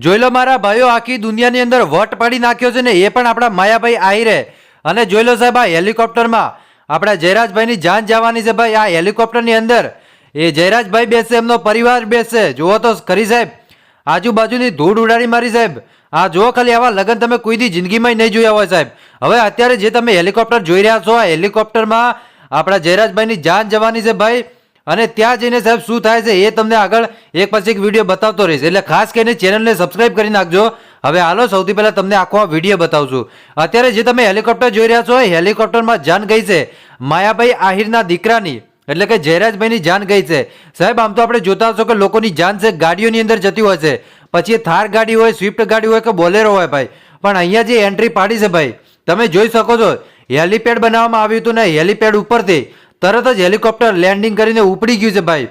જોઈ લો મારા ભાઈઓ, આખી દુનિયાની અંદર વટ પાડી નાખ્યો છે ને એ પણ આપણા માયાભાઈ આહિરે. અને જોઈ લો સાહેબ, આ હેલિકોપ્ટરમાં આપણા જયરાજભાઈની જાન જવાની છે ભાઈ. આ હેલિકોપ્ટરની અંદર એ જયરાજભાઈ બેસે, એમનો પરિવાર બેસે. જુઓ તો ખરી સાહેબ, આજુબાજુની ધૂળ ઉડાડી મારી સાહેબ. આ જુઓ ખાલી, આવા લગન તમે કોઈ દી જિંદગીમાં નહીં જોયા હોય સાહેબ. હવે અત્યારે જે તમે હેલિકોપ્ટર જોઈ રહ્યા છો, આ હેલિકોપ્ટરમાં આપણા જયરાજભાઈની જાન જવાની છે ભાઈ. અને ત્યાં જઈને સાહેબ શું થાય છે એ તમને આગળ એક પછી એક વિડીયો બતાવતો રહીશ. એટલે ખાસ કરીને ચેનલને સબસ્ક્રાઇબ કરી નાખજો. હવે હાલો, સૌથી પહેલા તમને આખો આ વિડીયો બતાવું છું. અત્યારે જે તમે હેલિકોપ્ટર જોઈ રહ્યા છો, હેલિકોપ્ટરમાં જાન ગઈ છે માયાભાઈ આહિરના દીકરાની, એટલે કે જયરાજભાઈની જાન ગઈ છે સાહેબ. આમ તો આપણે જોતા હશો કે લોકોની જાન છે ગાડીઓની અંદર જતી હોય છે, પછી થાર ગાડી હોય, સ્વિફ્ટ ગાડી હોય કે બોલેરો હોય ભાઈ. પણ અહીંયા જે એન્ટ્રી પાડી છે ભાઈ, તમે જોઈ શકો છો હેલિપેડ બનાવવામાં આવ્યું હતું ને હેલિપેડ ઉપરથી તરત જ હેલિકોપ્ટર લેન્ડિંગ કરીને ઉપડી ગયું છે ભાઈ.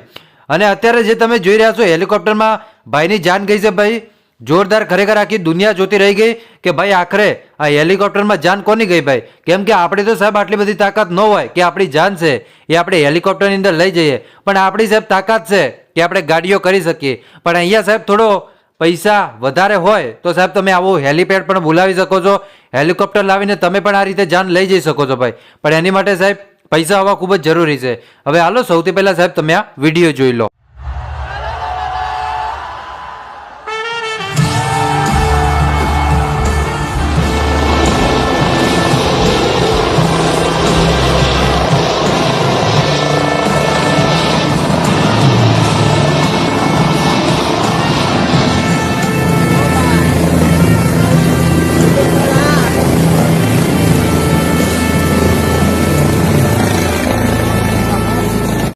અને અત્યારે જે તમે જોઈ રહ્યા છો હેલિકોપ્ટરમાં ભાઈની જાન ગઈ છે ભાઈ. જોરદાર, ખરેખર આખી દુનિયા જોતી રહી ગઈ કે ભાઈ આખરે આ હેલિકોપ્ટરમાં જાન કોની ગઈ ભાઈ. કેમ કે આપણે તો સાહેબ આટલી બધી તાકાત ન હોય કે આપણી જાન છે એ આપણે હેલિકોપ્ટરની અંદર લઈ જઈએ, પણ આપણી સાહેબ તાકાત છે કે આપણે ગાડીઓ કરી શકીએ. પણ અહીંયા સાહેબ થોડો પૈસા વધારે હોય તો સાહેબ તમે આવું હેલિપેડ પણ બોલાવી શકો છો, હેલિકોપ્ટર લાવીને તમે પણ આ રીતે જાન લઈ જઈ શકો છો ભાઈ. પણ એની માટે સાહેબ પૈસા હોવા ખૂબ જ જરૂરી છે. હવે હાલો, સૌથી પહેલા સાહેબ તમે આ વિડીયો જોઈ લો.